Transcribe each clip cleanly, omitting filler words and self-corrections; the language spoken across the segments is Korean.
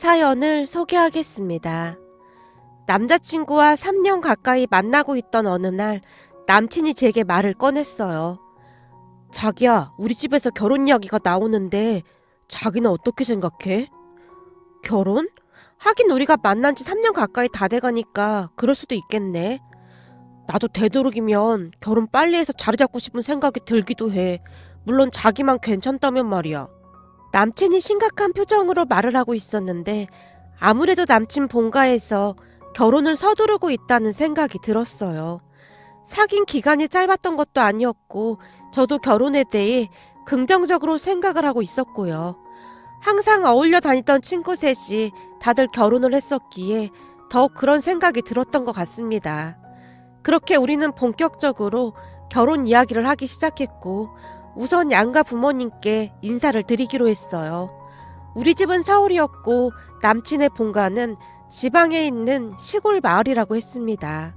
사연을 소개하겠습니다. 남자친구와 3년 가까이 만나고 있던 어느 날 남친이 제게 말을 꺼냈어요. 자기야, 우리 집에서 결혼 이야기가 나오는데 자기는 어떻게 생각해? 결혼? 하긴 우리가 만난 지 3년 가까이 다 돼가니까 그럴 수도 있겠네. 나도 되도록이면 결혼 빨리 해서 자리 잡고 싶은 생각이 들기도 해. 물론 자기만 괜찮다면 말이야. 남친이 심각한 표정으로 말을 하고 있었는데 아무래도 남친 본가에서 결혼을 서두르고 있다는 생각이 들었어요. 사귄 기간이 짧았던 것도 아니었고 저도 결혼에 대해 긍정적으로 생각을 하고 있었고요. 항상 어울려 다니던 친구 셋이 다들 결혼을 했었기에 더욱 그런 생각이 들었던 것 같습니다. 그렇게 우리는 본격적으로 결혼 이야기를 하기 시작했고 우선 양가 부모님께 인사를 드리기로 했어요. 우리 집은 서울이었고 남친의 본가는 지방에 있는 시골 마을이라고 했습니다.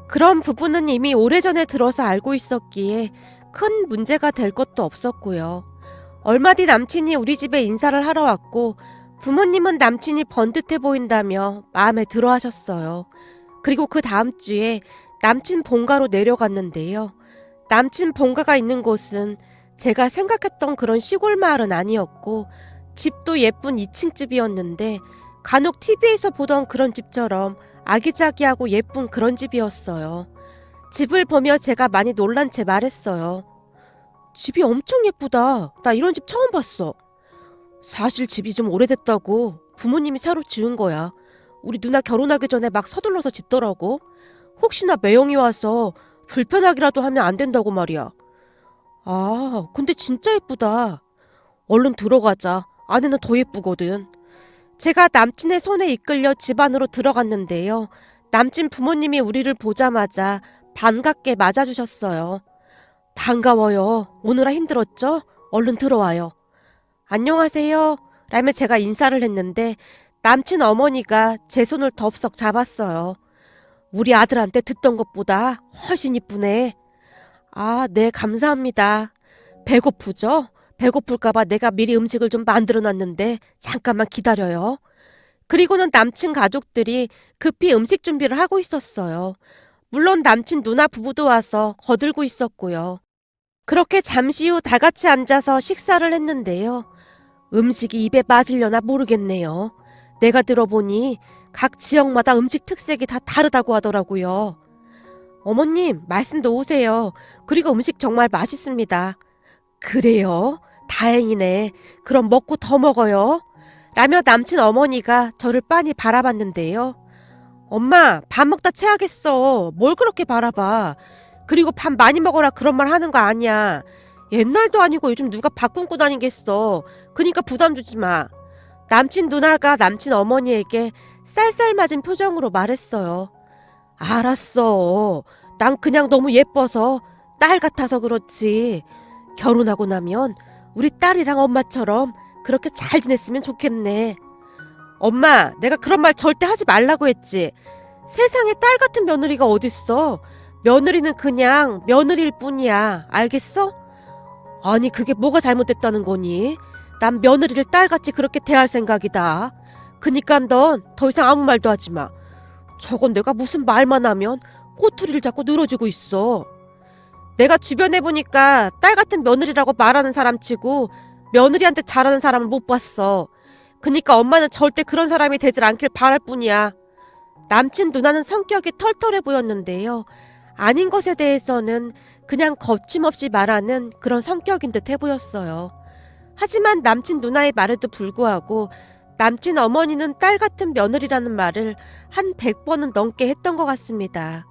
그런 부분은 이미 오래전에 들어서 알고 있었기에 큰 문제가 될 것도 없었고요. 얼마 뒤 남친이 우리 집에 인사를 하러 왔고 부모님은 남친이 번듯해 보인다며 마음에 들어 하셨어요. 그리고 그 다음 주에 남친 본가로 내려갔는데요. 남친 본가가 있는 곳은 제가 생각했던 그런 시골 마을은 아니었고 집도 예쁜 2층 집이었는데 간혹 TV에서 보던 그런 집처럼 아기자기하고 예쁜 그런 집이었어요. 집을 보며 제가 많이 놀란 채 말했어요. 집이 엄청 예쁘다. 나 이런 집 처음 봤어. 사실 집이 좀 오래됐다고. 부모님이 새로 지은 거야. 우리 누나 결혼하기 전에 막 서둘러서 짓더라고. 혹시나 매형이 와서 불편하기라도 하면 안 된다고 말이야. 아, 근데 진짜 예쁘다. 얼른 들어가자. 안에는 더 예쁘거든. 제가 남친의 손에 이끌려 집 안으로 들어갔는데요. 남친 부모님이 우리를 보자마자 반갑게 맞아주셨어요. 반가워요. 오느라 힘들었죠? 얼른 들어와요. 안녕하세요. 라며 제가 인사를 했는데 남친 어머니가 제 손을 덥석 잡았어요. 우리 아들한테 듣던 것보다 훨씬 이쁘네. 아, 네, 감사합니다. 배고프죠? 배고플까봐 내가 미리 음식을 좀 만들어놨는데 잠깐만 기다려요. 그리고는 남친 가족들이 급히 음식 준비를 하고 있었어요. 물론 남친 누나 부부도 와서 거들고 있었고요. 그렇게 잠시 후 다 같이 앉아서 식사를 했는데요. 음식이 입에 맞으려나 모르겠네요. 내가 들어보니 각 지역마다 음식 특색이 다 다르다고 하더라고요. 어머님, 말씀 놓으세요. 그리고 음식 정말 맛있습니다. 그래요? 다행이네. 그럼 먹고 더 먹어요. 라며 남친 어머니가 저를 빤히 바라봤는데요. 엄마, 밥 먹다 체하겠어. 뭘 그렇게 바라봐. 그리고 밥 많이 먹어라 그런 말 하는 거 아니야. 옛날도 아니고 요즘 누가 밥 굶고 다니겠어. 그니까 부담 주지 마. 남친 누나가 남친 어머니에게 쌀쌀맞은 표정으로 말했어요. 알았어. 난 그냥 너무 예뻐서 딸 같아서 그렇지. 결혼하고 나면 우리 딸이랑 엄마처럼 그렇게 잘 지냈으면 좋겠네. 엄마, 내가 그런 말 절대 하지 말라고 했지. 세상에 딸 같은 며느리가 어딨어. 며느리는 그냥 며느리일 뿐이야. 알겠어? 아니, 그게 뭐가 잘못됐다는 거니? 난 며느리를 딸같이 그렇게 대할 생각이다. 그니까 넌 더 이상 아무 말도 하지 마. 저건 내가 무슨 말만 하면 꼬투리를 잡고 늘어지고 있어. 내가 주변에 보니까 딸 같은 며느리라고 말하는 사람 치고 며느리한테 잘하는 사람을 못 봤어. 그니까 엄마는 절대 그런 사람이 되질 않길 바랄 뿐이야. 남친 누나는 성격이 털털해 보였는데요. 아닌 것에 대해서는 그냥 거침없이 말하는 그런 성격인 듯 해 보였어요. 하지만 남친 누나의 말에도 불구하고 남친 어머니는 딸 같은 며느리라는 말을 한 100번은 넘게 했던 것 같습니다.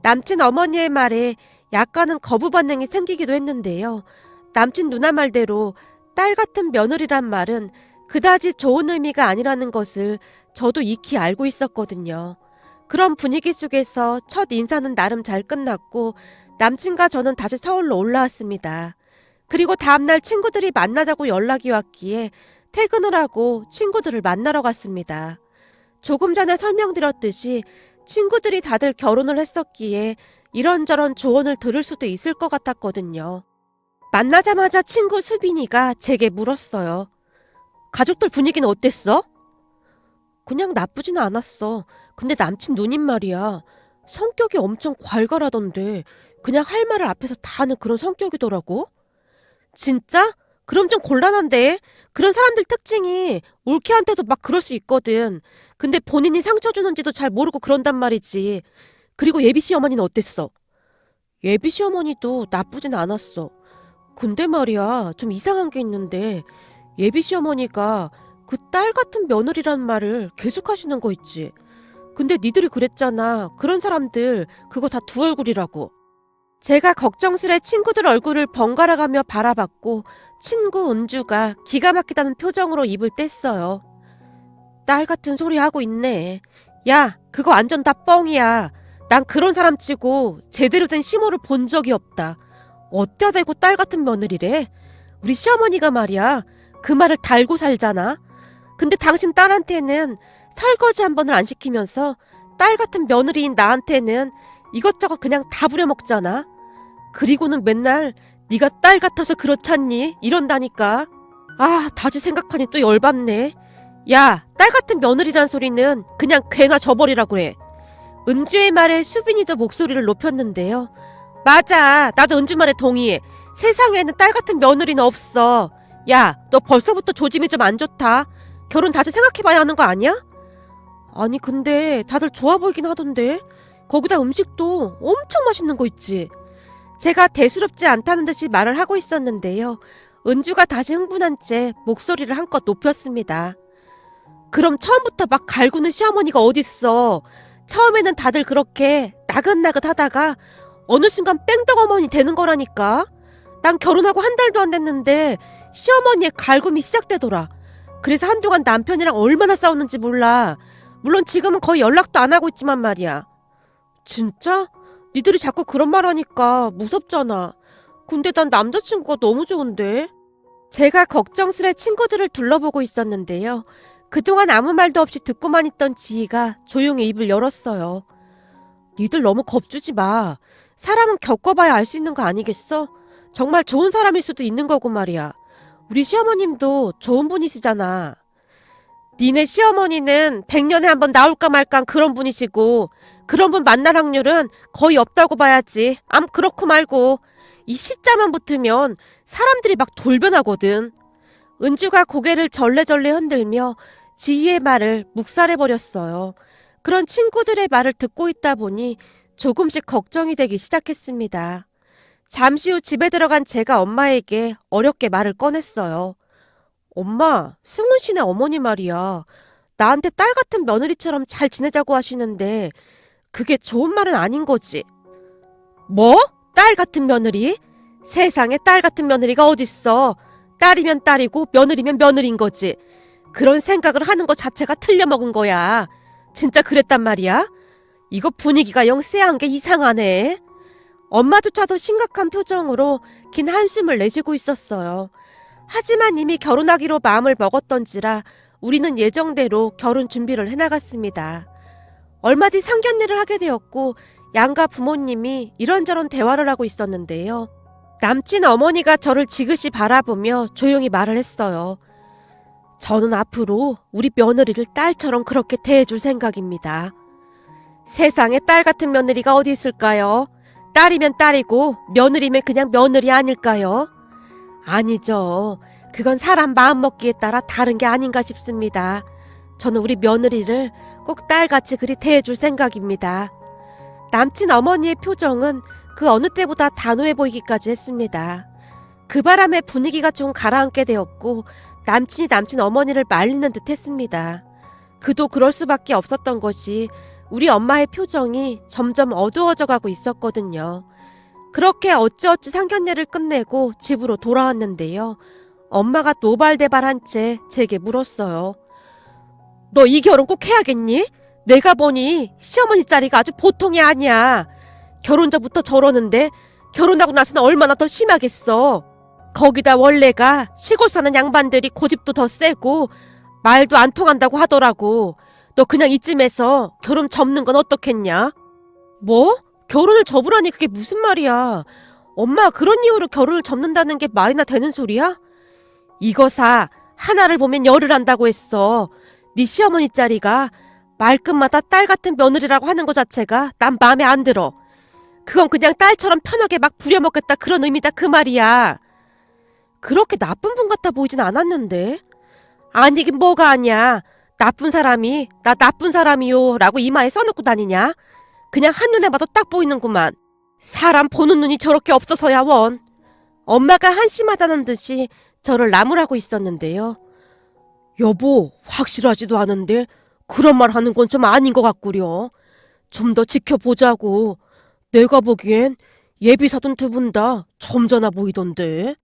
남친 어머니의 말에 약간은 거부 반응이 생기기도 했는데요. 남친 누나 말대로 딸 같은 며느리란 말은 그다지 좋은 의미가 아니라는 것을 저도 익히 알고 있었거든요. 그런 분위기 속에서 첫 인사는 나름 잘 끝났고 남친과 저는 다시 서울로 올라왔습니다. 그리고 다음날 친구들이 만나자고 연락이 왔기에 퇴근을 하고 친구들을 만나러 갔습니다. 조금 전에 설명드렸듯이 친구들이 다들 결혼을 했었기에 이런저런 조언을 들을 수도 있을 것 같았거든요. 만나자마자 친구 수빈이가 제게 물었어요. 가족들 분위기는 어땠어? 그냥 나쁘진 않았어. 근데 남친 누님 말이야. 성격이 엄청 괄괄하던데 그냥 할 말을 앞에서 다 하는 그런 성격이더라고. 진짜? 그럼 좀 곤란한데? 그런 사람들 특징이 올케한테도 막 그럴 수 있거든. 근데 본인이 상처 주는지도 잘 모르고 그런단 말이지. 그리고 예비 시어머니는 어땠어? 예비 시어머니도 나쁘진 않았어. 근데 말이야, 좀 이상한 게 있는데 예비 시어머니가 그 딸 같은 며느리란 말을 계속 하시는 거 있지. 근데 니들이 그랬잖아. 그런 사람들 그거 다 두 얼굴이라고. 제가 걱정스레 친구들 얼굴을 번갈아가며 바라봤고 친구 은주가 기가 막히다는 표정으로 입을 뗐어요. 딸 같은 소리 하고 있네. 야, 그거 완전 다 뻥이야. 난 그런 사람 치고 제대로 된 시모를 본 적이 없다. 어때야 되고 딸 같은 며느리래? 우리 시어머니가 말이야. 그 말을 달고 살잖아. 근데 당신 딸한테는 설거지 한 번을 안 시키면서 딸 같은 며느리인 나한테는 이것저것 그냥 다 부려먹잖아. 그리고는 맨날 네가 딸 같아서 그렇잖니 이런다니까. 아, 다시 생각하니 또 열받네. 야, 딸 같은 며느리란 소리는 그냥 괴나 줘버리라 그래. 은주의 말에 수빈이도 목소리를 높였는데요. 맞아, 나도 은주 말에 동의해. 세상에는 딸 같은 며느리는 없어. 야, 너 벌써부터 조짐이 좀 안 좋다. 결혼 다시 생각해봐야 하는 거 아니야? 아니 근데 다들 좋아 보이긴 하던데. 거기다 음식도 엄청 맛있는 거 있지. 제가 대수롭지 않다는 듯이 말을 하고 있었는데요. 은주가 다시 흥분한 채 목소리를 한껏 높였습니다. 그럼 처음부터 막 갈구는 시어머니가 어딨어. 처음에는 다들 그렇게 나긋나긋 하다가 어느 순간 뺑덕어머니 되는 거라니까. 난 결혼하고 한 달도 안 됐는데 시어머니의 갈굼이 시작되더라. 그래서 한동안 남편이랑 얼마나 싸웠는지 몰라. 물론 지금은 거의 연락도 안 하고 있지만 말이야. 진짜? 니들이 자꾸 그런 말 하니까 무섭잖아. 근데 난 남자친구가 너무 좋은데. 제가 걱정스레 친구들을 둘러보고 있었는데요. 그동안 아무 말도 없이 듣고만 있던 지희가 조용히 입을 열었어요. 니들 너무 겁주지 마. 사람은 겪어봐야 알 수 있는 거 아니겠어? 정말 좋은 사람일 수도 있는 거고 말이야. 우리 시어머님도 좋은 분이시잖아. 니네 시어머니는 100년에 한 번 나올까 말까 그런 분이시고 그런 분 만날 확률은 거의 없다고 봐야지. 그렇고 말고 이 시자만 붙으면 사람들이 막 돌변하거든. 은주가 고개를 절레절레 흔들며 지희의 말을 묵살해버렸어요. 그런 친구들의 말을 듣고 있다 보니 조금씩 걱정이 되기 시작했습니다. 잠시 후 집에 들어간 제가 엄마에게 어렵게 말을 꺼냈어요. 엄마, 승훈 씨네 어머니 말이야. 나한테 딸 같은 며느리처럼 잘 지내자고 하시는데 그게 좋은 말은 아닌 거지. 뭐? 딸 같은 며느리? 세상에 딸 같은 며느리가 어딨어. 딸이면 딸이고 며느리면 며느리인 거지. 그런 생각을 하는 것 자체가 틀려먹은 거야. 진짜 그랬단 말이야? 이거 분위기가 영 쎄한 게 이상하네. 엄마조차도 심각한 표정으로 긴 한숨을 내쉬고 있었어요. 하지만 이미 결혼하기로 마음을 먹었던지라 우리는 예정대로 결혼 준비를 해나갔습니다. 얼마 뒤 상견례를 하게 되었고 양가 부모님이 이런저런 대화를 하고 있었는데요. 남친 어머니가 저를 지그시 바라보며 조용히 말을 했어요. 저는 앞으로 우리 며느리를 딸처럼 그렇게 대해줄 생각입니다. 세상에 딸 같은 며느리가 어디 있을까요? 딸이면 딸이고 며느리면 그냥 며느리 아닐까요? 아니죠. 그건 사람 마음먹기에 따라 다른 게 아닌가 싶습니다. 저는 우리 며느리를 꼭 딸같이 그리 대해줄 생각입니다. 남친 어머니의 표정은 그 어느 때보다 단호해 보이기까지 했습니다. 그 바람에 분위기가 좀 가라앉게 되었고 남친이 남친 어머니를 말리는 듯 했습니다. 그도 그럴 수밖에 없었던 것이 우리 엄마의 표정이 점점 어두워져 가고 있었거든요. 그렇게 어찌어찌 상견례를 끝내고 집으로 돌아왔는데요. 엄마가 노발대발한 채 제게 물었어요. 너 이 결혼 꼭 해야겠니? 내가 보니 시어머니 자리가 아주 보통이 아니야. 결혼 전부터 저러는데 결혼하고 나서는 얼마나 더 심하겠어. 거기다 원래가 시골 사는 양반들이 고집도 더 세고 말도 안 통한다고 하더라고. 너 그냥 이쯤에서 결혼 접는 건 어떻겠냐? 뭐? 결혼을 접으라니 그게 무슨 말이야. 엄마 그런 이유로 결혼을 접는다는 게 말이나 되는 소리야? 이거사 하나를 보면 열을 한다고 했어. 네 시어머니 짤이가 말끝마다 딸 같은 며느리라고 하는 것 자체가 난 마음에 안 들어. 그건 그냥 딸처럼 편하게 막 부려먹겠다 그런 의미다 그 말이야. 그렇게 나쁜 분 같아 보이진 않았는데. 아니긴 뭐가 아니야. 나쁜 사람이 나 나쁜 사람이요 라고 이마에 써놓고 다니냐? 그냥 한눈에 봐도 딱 보이는구만. 사람 보는 눈이 저렇게 없어서야 원. 엄마가 한심하다는 듯이 저를 나무라고 있었는데요. 여보, 확실하지도 않은데 그런 말 하는 건 좀 아닌 것 같구려. 좀 더 지켜보자고. 내가 보기엔 예비사돈 두 분 다 점잖아 보이던데.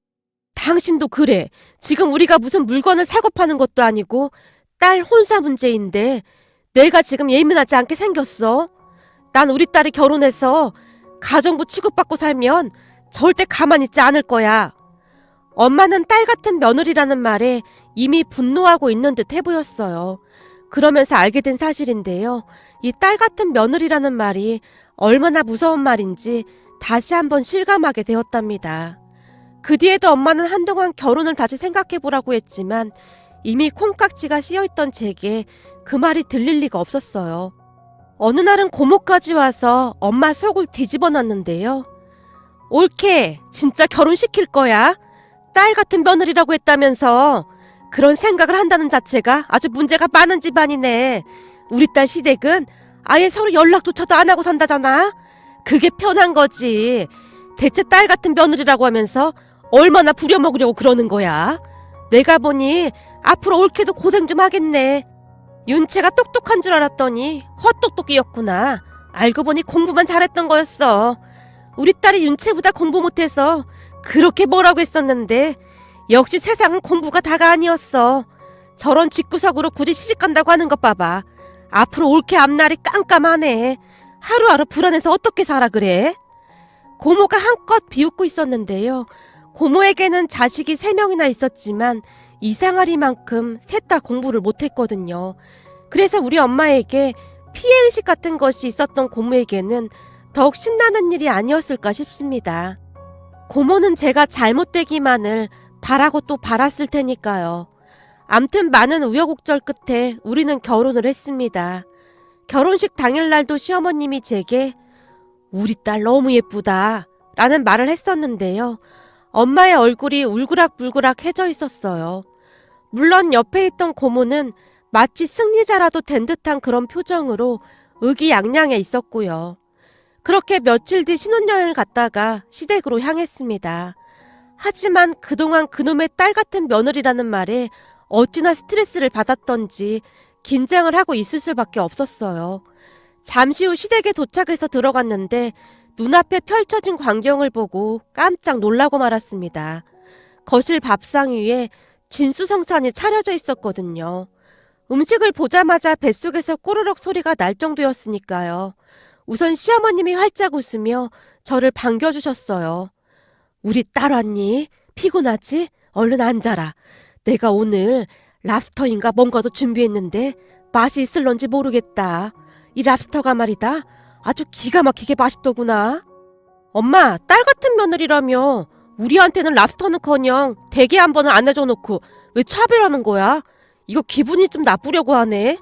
당신도 그래. 지금 우리가 무슨 물건을 사고 파는 것도 아니고 딸 혼사 문제인데 내가 지금 예민하지 않게 생겼어. 난 우리 딸이 결혼해서 가정부 취급받고 살면 절대 가만히 있지 않을 거야. 엄마는 딸 같은 며느리라는 말에 이미 분노하고 있는 듯 해 보였어요. 그러면서 알게 된 사실인데요. 이 딸 같은 며느리라는 말이 얼마나 무서운 말인지 다시 한번 실감하게 되었답니다. 그 뒤에도 엄마는 한동안 결혼을 다시 생각해보라고 했지만 이미 콩깍지가 씌어있던 제게 그 말이 들릴 리가 없었어요. 어느 날은 고모까지 와서 엄마 속을 뒤집어 놨는데요. 옳게 진짜 결혼시킬 거야. 딸 같은 며느리라고 했다면서. 그런 생각을 한다는 자체가 아주 문제가 많은 집안이네. 우리 딸 시댁은 아예 서로 연락조차도 안 하고 산다잖아. 그게 편한 거지. 대체 딸 같은 며느리라고 하면서 얼마나 부려먹으려고 그러는 거야. 내가 보니 앞으로 옳게도 고생 좀 하겠네. 윤채가 똑똑한 줄 알았더니 헛똑똑이였구나. 알고 보니 공부만 잘했던 거였어. 우리 딸이 윤채보다 공부 못해서 그렇게 뭐라고 했었는데 역시 세상은 공부가 다가 아니었어. 저런 집구석으로 굳이 시집간다고 하는 것 봐봐. 앞으로 옳게 앞날이 깜깜하네. 하루하루 불안해서 어떻게 살아 그래? 고모가 한껏 비웃고 있었는데요. 고모에게는 자식이 3명이나 있었지만 이상하리만큼 셋 다 공부를 못했거든요. 그래서 우리 엄마에게 피해의식 같은 것이 있었던 고모에게는 더욱 신나는 일이 아니었을까 싶습니다. 고모는 제가 잘못되기만을 바라고 또 바랐을 테니까요. 암튼 많은 우여곡절 끝에 우리는 결혼을 했습니다. 결혼식 당일날도 시어머님이 제게 우리 딸 너무 예쁘다 라는 말을 했었는데요. 엄마의 얼굴이 울그락불그락 해져 있었어요. 물론 옆에 있던 고모는 마치 승리자라도 된 듯한 그런 표정으로 의기양양해 있었고요. 그렇게 며칠 뒤 신혼여행을 갔다가 시댁으로 향했습니다. 하지만 그동안 그놈의 딸 같은 며느리라는 말에 어찌나 스트레스를 받았던지 긴장을 하고 있을 수밖에 없었어요. 잠시 후 시댁에 도착해서 들어갔는데 눈앞에 펼쳐진 광경을 보고 깜짝 놀라고 말았습니다. 거실 밥상 위에 진수성찬이 차려져 있었거든요. 음식을 보자마자 뱃속에서 꼬르륵 소리가 날 정도였으니까요. 우선 시어머님이 활짝 웃으며 저를 반겨주셨어요. 우리 딸 왔니? 피곤하지? 얼른 앉아라. 내가 오늘 랍스터인가 뭔가도 준비했는데 맛이 있을런지 모르겠다. 이 랍스터가 말이다. 아주 기가 막히게 맛있더구나. 엄마, 딸 같은 며느리라며 우리한테는 랍스터는커녕 대게 한 번은 안 해줘놓고 왜 차별하는 거야? 이거 기분이 좀 나쁘려고 하네.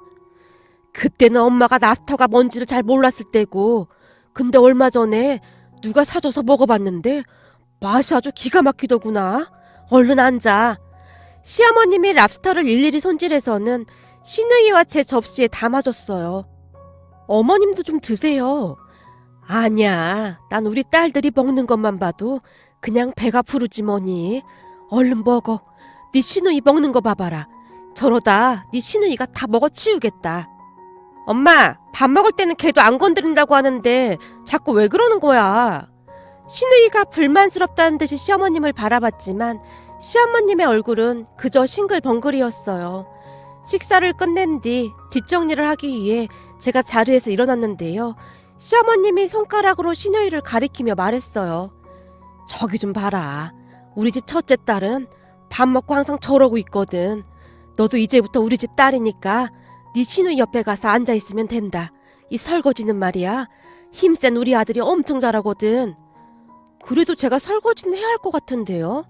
그때는 엄마가 랍스터가 뭔지를 잘 몰랐을 때고, 근데 얼마 전에 누가 사줘서 먹어봤는데 맛이 아주 기가 막히더구나. 얼른 앉아. 시어머님이 랍스터를 일일이 손질해서는 시누이와 제 접시에 담아줬어요. 어머님도 좀 드세요. 아니야, 난 우리 딸들이 먹는 것만 봐도 그냥 배가 부르지 뭐니. 얼른 먹어. 네 시누이 먹는 거 봐봐라. 저러다 네 시누이가 다 먹어치우겠다. 엄마, 밥 먹을 때는 걔도 안 건드린다고 하는데 자꾸 왜 그러는 거야? 시누이가 불만스럽다는 듯이 시어머님을 바라봤지만 시어머님의 얼굴은 그저 싱글벙글이었어요. 식사를 끝낸 뒤 뒷정리를 하기 위해 제가 자리에서 일어났는데요. 시어머님이 손가락으로 시누이를 가리키며 말했어요. 저기 좀 봐라. 우리 집 첫째 딸은 밥 먹고 항상 저러고 있거든. 너도 이제부터 우리 집 딸이니까 네 시누이 옆에 가서 앉아있으면 된다. 이 설거지는 말이야. 힘센 우리 아들이 엄청 잘하거든. 그래도 제가 설거지는 해야 할 것 같은데요.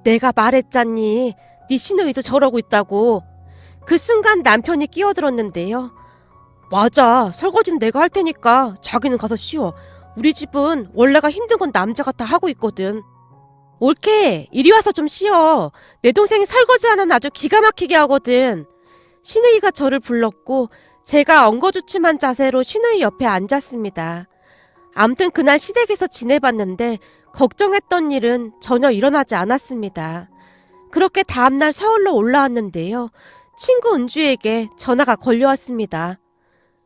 내가 말했잖니. 네 시누이도 저러고 있다고. 그 순간 남편이 끼어들었는데요. 맞아, 설거지는 내가 할 테니까 자기는 가서 쉬어. 우리 집은 원래가 힘든 건 남자가 다 하고 있거든. 옳게, 이리 와서 좀 쉬어. 내 동생이 설거지 하나는 아주 기가 막히게 하거든. 신우이가 저를 불렀고 제가 엉거주춤한 자세로 신우이 옆에 앉았습니다. 암튼 그날 시댁에서 지내봤는데 걱정했던 일은 전혀 일어나지 않았습니다. 그렇게 다음날 서울로 올라왔는데요. 친구 은주에게 전화가 걸려왔습니다.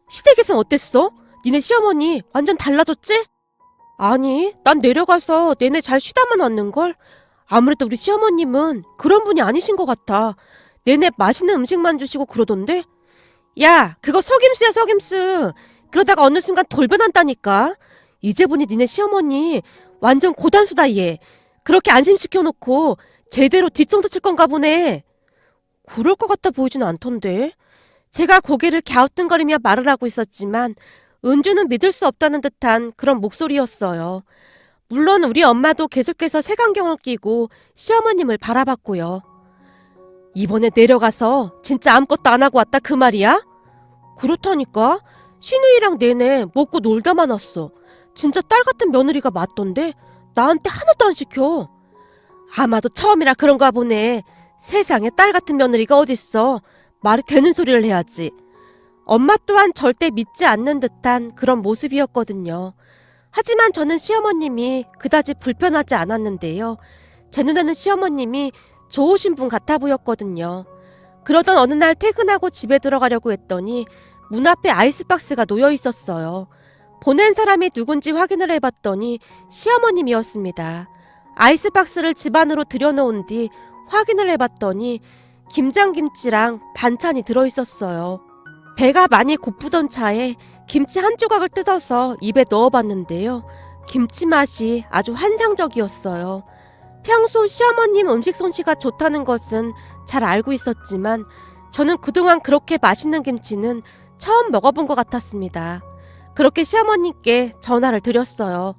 시댁에선 어땠어? 니네 시어머니 완전 달라졌지? 아니, 난 내려가서 내내 잘 쉬다만 왔는걸? 아무래도 우리 시어머님은 그런 분이 아니신 것 같아. 내내 맛있는 음식만 주시고 그러던데? 야, 그거 속임수야, 속임수. 그러다가 어느 순간 돌변한다니까. 이제 보니 니네 시어머니 완전 고단수다, 얘. 그렇게 안심시켜놓고 제대로 뒷정도 칠 건가 보네. 그럴 것 같아 보이진 않던데. 제가 고개를 갸우뚱거리며 말을 하고 있었지만 은주는 믿을 수 없다는 듯한 그런 목소리였어요. 물론 우리 엄마도 계속해서 색안경을 끼고 시어머님을 바라봤고요. 이번에 내려가서 진짜 아무것도 안 하고 왔다 그 말이야? 그렇다니까. 신우이랑 내내 먹고 놀다만 왔어. 진짜 딸 같은 며느리가 맞던데 나한테 하나도 안 시켜. 아마도 처음이라 그런가 보네. 세상에 딸 같은 며느리가 어딨어. 말이 되는 소리를 해야지. 엄마 또한 절대 믿지 않는 듯한 그런 모습이었거든요. 하지만 저는 시어머님이 그다지 불편하지 않았는데요. 제 눈에는 시어머님이 좋으신 분 같아 보였거든요. 그러던 어느 날 퇴근하고 집에 들어가려고 했더니 문 앞에 아이스박스가 놓여 있었어요. 보낸 사람이 누군지 확인을 해봤더니 시어머님이었습니다. 아이스박스를 집 안으로 들여놓은 뒤 확인을 해봤더니 김장김치랑 반찬이 들어있었어요. 배가 많이 고프던 차에 김치 한 조각을 뜯어서 입에 넣어봤는데요. 김치 맛이 아주 환상적이었어요. 평소 시어머님 음식 솜씨가 좋다는 것은 잘 알고 있었지만 저는 그동안 그렇게 맛있는 김치는 처음 먹어본 것 같았습니다. 그렇게 시어머님께 전화를 드렸어요.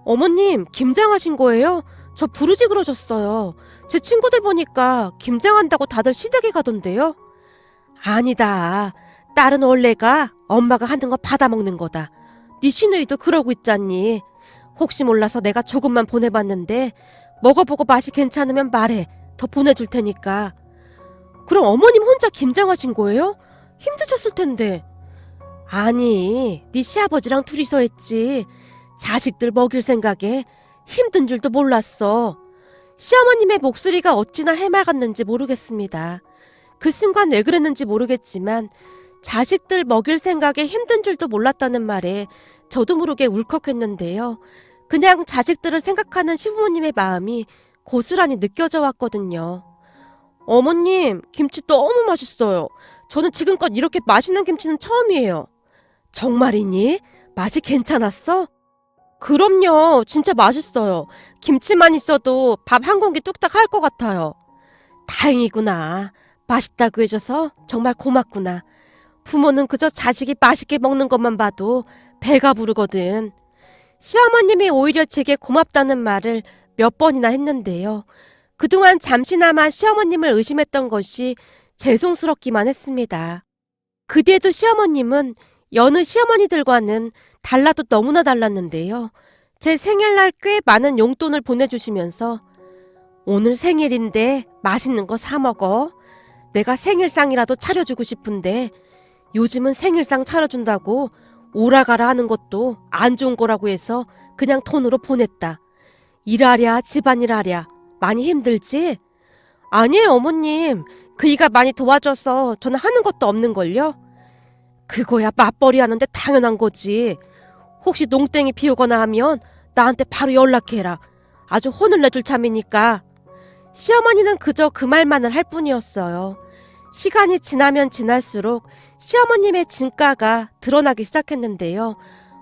어머님, 김장하신 거예요? 저 부르지 그러셨어요. 제 친구들 보니까 김장한다고 다들 시댁에 가던데요. 아니다. 딸은 원래가 엄마가 하는 거 받아먹는 거다. 네 시누이도 그러고 있잖니. 혹시 몰라서 내가 조금만 보내봤는데 먹어보고 맛이 괜찮으면 말해. 더 보내줄 테니까. 그럼 어머님 혼자 김장하신 거예요? 힘드셨을 텐데. 아니, 네 시아버지랑 둘이서 했지. 자식들 먹일 생각에 힘든 줄도 몰랐어. 시어머님의 목소리가 어찌나 해맑았는지 모르겠습니다. 그 순간 왜 그랬는지 모르겠지만 자식들 먹일 생각에 힘든 줄도 몰랐다는 말에 저도 모르게 울컥했는데요. 그냥 자식들을 생각하는 시부모님의 마음이 고스란히 느껴져 왔거든요. 어머님, 김치 너무 맛있어요. 저는 지금껏 이렇게 맛있는 김치는 처음이에요. 정말이니? 맛이 괜찮았어? 그럼요. 진짜 맛있어요. 김치만 있어도 밥 한 공기 뚝딱 할 것 같아요. 다행이구나. 맛있다고 해줘서 정말 고맙구나. 부모는 그저 자식이 맛있게 먹는 것만 봐도 배가 부르거든. 시어머님이 오히려 제게 고맙다는 말을 몇 번이나 했는데요. 그동안 잠시나마 시어머님을 의심했던 것이 죄송스럽기만 했습니다. 그때도 시어머님은 여느 시어머니들과는 달라도 너무나 달랐는데요. 제 생일날 꽤 많은 용돈을 보내주시면서 오늘 생일인데 맛있는 거 사 먹어. 내가 생일상이라도 차려주고 싶은데 요즘은 생일상 차려준다고 오라가라 하는 것도 안 좋은 거라고 해서 그냥 돈으로 보냈다. 일하랴 집안일 하랴 많이 힘들지? 아니에요 어머님. 그이가 많이 도와줘서 저는 하는 것도 없는걸요. 그거야 맞벌이 하는데 당연한 거지. 혹시 농땡이 피우거나 하면 나한테 바로 연락해라. 아주 혼을 내줄 참이니까. 시어머니는 그저 그 말만을 할 뿐이었어요. 시간이 지나면 지날수록 시어머님의 진가가 드러나기 시작했는데요.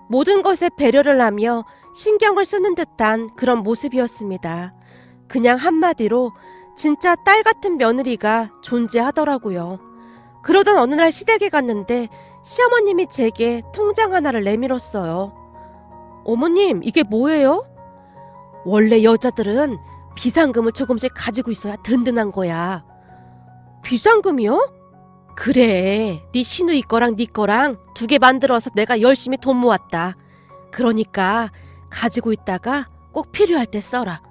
모든 것에 배려를 하며 신경을 쓰는 듯한 그런 모습이었습니다. 그냥 한마디로 진짜 딸 같은 며느리가 존재하더라고요. 그러던 어느 날 시댁에 갔는데 시어머님이 제게 통장 하나를 내밀었어요. 어머님, 이게 뭐예요? 원래 여자들은 비상금을 조금씩 가지고 있어야 든든한 거야. 비상금이요? 그래, 네 시누이 거랑 네 거랑 두 개 만들어서 내가 열심히 돈 모았다. 그러니까 가지고 있다가 꼭 필요할 때 써라.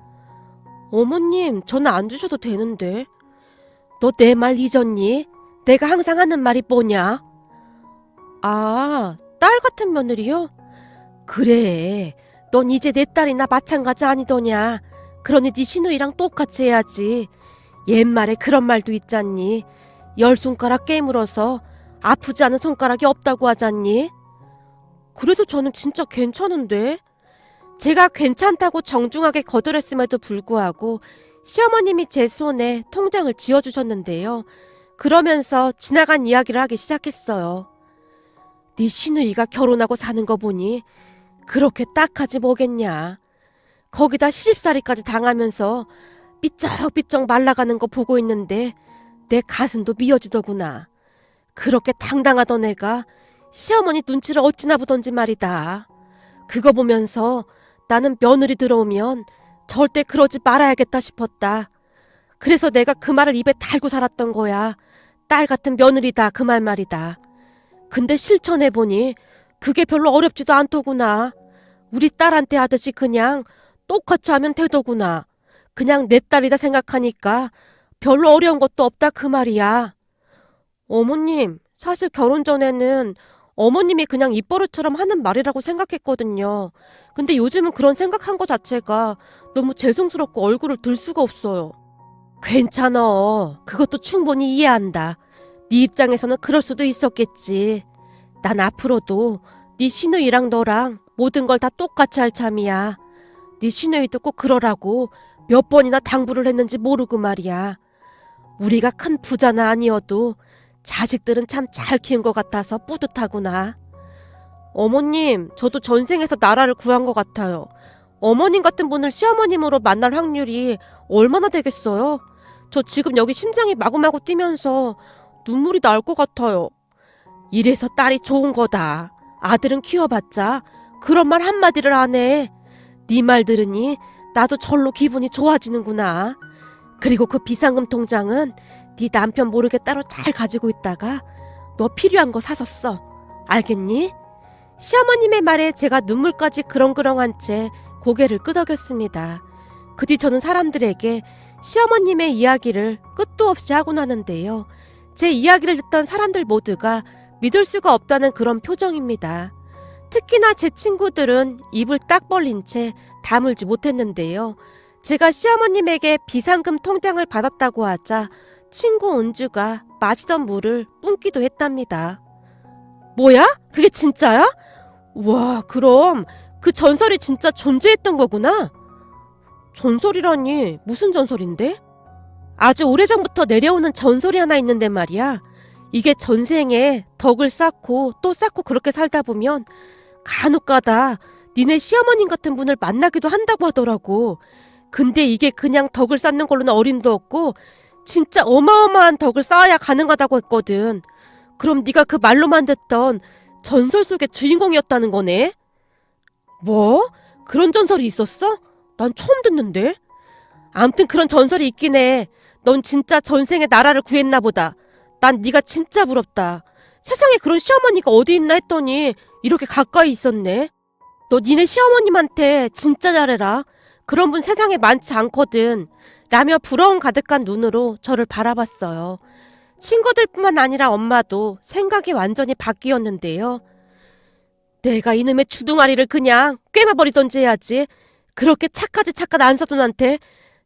어머님, 저는 안 주셔도 되는데. 너 내 말 잊었니? 내가 항상 하는 말이 뭐냐? 아, 딸 같은 며느리요? 그래, 넌 이제 내 딸이나 마찬가지 아니더냐. 그러니 네 시누이랑 똑같이 해야지. 옛말에 그런 말도 있잖니. 열 손가락 깨물어서 아프지 않은 손가락이 없다고 하잖니. 그래도 저는 진짜 괜찮은데. 제가 괜찮다고 정중하게 거절했음에도 불구하고 시어머님이 제 손에 통장을 쥐어주셨는데요. 그러면서 지나간 이야기를 하기 시작했어요. 네 시누이가 결혼하고 사는 거 보니 그렇게 딱하지 뭐겠냐. 거기다 시집살이까지 당하면서 삐쩍삐쩍 말라가는 거 보고 있는데 내 가슴도 미어지더구나. 그렇게 당당하던 애가 시어머니 눈치를 어찌나 보던지 말이다. 그거 보면서 나는 며느리 들어오면 절대 그러지 말아야겠다 싶었다. 그래서 내가 그 말을 입에 달고 살았던 거야. 딸 같은 며느리다 그 말이다. 근데 실천해보니 그게 별로 어렵지도 않더구나. 우리 딸한테 하듯이 그냥 똑같이 하면 되더구나. 그냥 내 딸이다 생각하니까 별로 어려운 것도 없다 그 말이야. 어머님, 사실 결혼 전에는 어머님이 그냥 입버릇처럼 하는 말이라고 생각했거든요. 근데 요즘은 그런 생각한 것 자체가 너무 죄송스럽고 얼굴을 들 수가 없어요. 괜찮아. 그것도 충분히 이해한다. 네 입장에서는 그럴 수도 있었겠지. 난 앞으로도 네 시누이랑 너랑 모든 걸 다 똑같이 할 참이야. 네 시누이도 꼭 그러라고 몇 번이나 당부를 했는지 모르고 말이야. 우리가 큰 부자나 아니어도 자식들은 참 잘 키운 것 같아서 뿌듯하구나. 어머님, 저도 전생에서 나라를 구한 것 같아요. 어머님 같은 분을 시어머님으로 만날 확률이 얼마나 되겠어요? 저 지금 여기 심장이 마구마구 뛰면서 눈물이 날 것 같아요. 이래서 딸이 좋은 거다. 아들은 키워봤자 그런 말 한마디를 안 해. 네 말 들으니 나도 절로 기분이 좋아지는구나. 그리고 그 비상금 통장은 네 남편 모르게 따로 잘 가지고 있다가 너 필요한 거 사서 써. 알겠니? 시어머님의 말에 제가 눈물까지 그렁그렁한 채 고개를 끄덕였습니다. 그 뒤 저는 사람들에게 시어머님의 이야기를 끝도 없이 하곤 하는데요. 제 이야기를 듣던 사람들 모두가 믿을 수가 없다는 그런 표정입니다. 특히나 제 친구들은 입을 딱 벌린 채 다물지 못했는데요. 제가 시어머님에게 비상금 통장을 받았다고 하자 친구 은주가 마시던 물을 뿜기도 했답니다. 뭐야? 그게 진짜야? 와, 그럼 그 전설이 진짜 존재했던 거구나? 전설이라니 무슨 전설인데? 아주 오래전부터 내려오는 전설이 하나 있는데 말이야. 이게 전생에 덕을 쌓고 또 쌓고 그렇게 살다 보면 간혹가다 니네 시어머님 같은 분을 만나기도 한다고 하더라고. 근데 이게 그냥 덕을 쌓는 걸로는 어림도 없고 진짜 어마어마한 덕을 쌓아야 가능하다고 했거든. 그럼 네가 그 말로만 듣던 전설 속의 주인공이었다는 거네? 뭐? 그런 전설이 있었어? 난 처음 듣는데? 암튼 그런 전설이 있긴 해. 넌 진짜 전생에 나라를 구했나 보다. 난 네가 진짜 부럽다. 세상에 그런 시어머니가 어디 있나 했더니 이렇게 가까이 있었네. 너 니네 시어머님한테 진짜 잘해라. 그런 분 세상에 많지 않거든. 라며 부러움 가득한 눈으로 저를 바라봤어요. 친구들뿐만 아니라 엄마도 생각이 완전히 바뀌었는데요. 내가 이놈의 주둥아리를 그냥 꿰매버리던지 해야지. 그렇게 착하지 착한 안사돈한테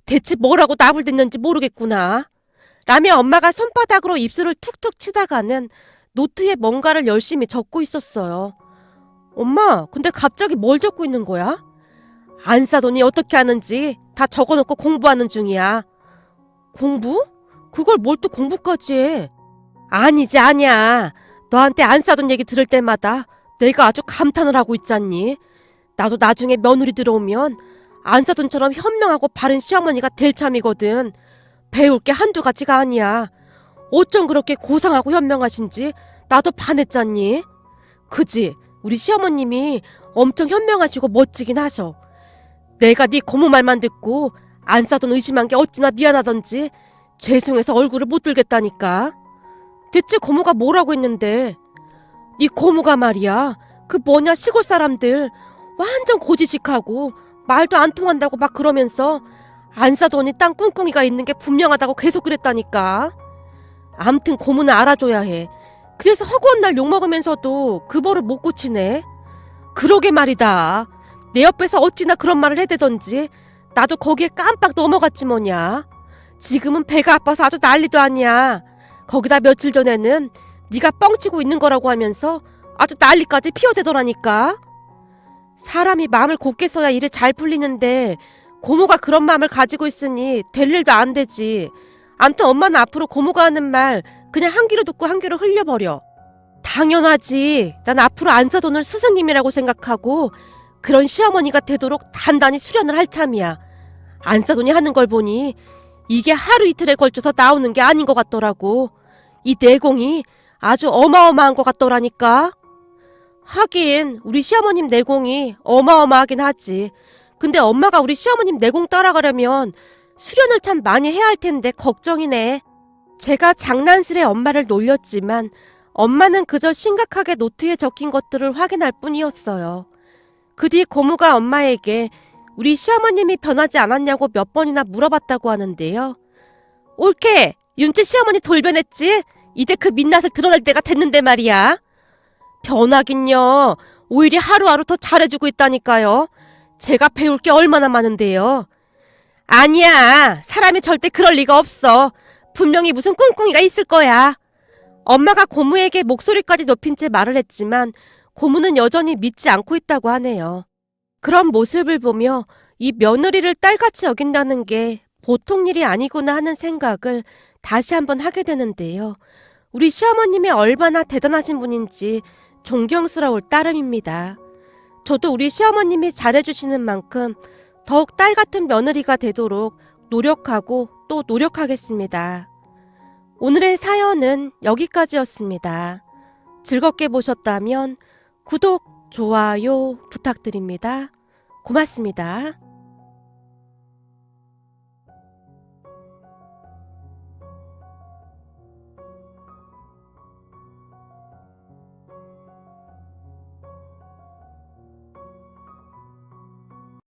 대체 뭐라고 나불댔는지 모르겠구나. 라며 엄마가 손바닥으로 입술을 툭툭 치다가는 노트에 뭔가를 열심히 적고 있었어요. 엄마, 근데 갑자기 뭘 적고 있는 거야? 안사돈이 어떻게 하는지 다 적어놓고 공부하는 중이야. 공부? 그걸 뭘 또 공부까지 해? 아니지, 아니야. 너한테 안사돈 얘기 들을 때마다 내가 아주 감탄을 하고 있잖니. 나도 나중에 며느리 들어오면 안사돈처럼 현명하고 바른 시어머니가 될 참이거든. 배울 게 한두 가지가 아니야. 어쩜 그렇게 고상하고 현명하신지 나도 반했잖니. 그지? 우리 시어머님이 엄청 현명하시고 멋지긴 하셔. 내가 네 고모 말만 듣고 안사돈 의심한 게 어찌나 미안하던지 죄송해서 얼굴을 못 들겠다니까. 대체 고모가 뭐라고 했는데? 네 고모가 말이야. 그 뭐냐 시골 사람들 완전 고지식하고 말도 안 통한다고 막 그러면서 안 사더니 땅 꿍꿍이가 있는 게 분명하다고 계속 그랬다니까. 암튼 고모는 알아줘야 해. 그래서 허구한 날 욕먹으면서도 그 버를 못 고치네. 그러게 말이다. 내 옆에서 어찌나 그런 말을 해대던지 나도 거기에 깜빡 넘어갔지 뭐냐. 지금은 배가 아파서 아주 난리도 아니야. 거기다 며칠 전에는 네가 뻥치고 있는 거라고 하면서 아주 난리까지 피어대더라니까. 사람이 마음을 곱게 써야 일이 잘 풀리는데 고모가 그런 마음을 가지고 있으니 될 일도 안 되지. 암튼 엄마는 앞으로 고모가 하는 말 그냥 한 귀로 듣고 한 귀로 흘려버려. 당연하지. 난 앞으로 안사돈을 스승님이라고 생각하고 그런 시어머니가 되도록 단단히 수련을 할 참이야. 안사돈이 하는 걸 보니 이게 하루 이틀에 걸쳐서 나오는 게 아닌 것 같더라고. 이 내공이 아주 어마어마한 것 같더라니까. 하긴 우리 시어머님 내공이 어마어마하긴 하지. 근데 엄마가 우리 시어머님 내공 따라가려면 수련을 참 많이 해야 할 텐데 걱정이네. 제가 장난스레 엄마를 놀렸지만 엄마는 그저 심각하게 노트에 적힌 것들을 확인할 뿐이었어요. 그 뒤 고모가 엄마에게 우리 시어머님이 변하지 않았냐고 몇 번이나 물어봤다고 하는데요. 옳게 윤지 시어머니 돌변했지? 이제 그 민낯을 드러낼 때가 됐는데 말이야. 변하긴요. 오히려 하루하루 더 잘해주고 있다니까요. 제가 배울 게 얼마나 많은데요. 아니야. 사람이 절대 그럴 리가 없어. 분명히 무슨 꿍꿍이가 있을 거야. 엄마가 고모에게 목소리까지 높인 채 말을 했지만 고모는 여전히 믿지 않고 있다고 하네요. 그런 모습을 보며 이 며느리를 딸같이 여긴다는 게 보통 일이 아니구나 하는 생각을 다시 한번 하게 되는데요. 우리 시어머님이 얼마나 대단하신 분인지 존경스러울 따름입니다. 저도 우리 시어머님이 잘해주시는 만큼 더욱 딸 같은 며느리가 되도록 노력하고 또 노력하겠습니다. 오늘의 사연은 여기까지였습니다. 즐겁게 보셨다면 구독, 좋아요 부탁드립니다. 고맙습니다.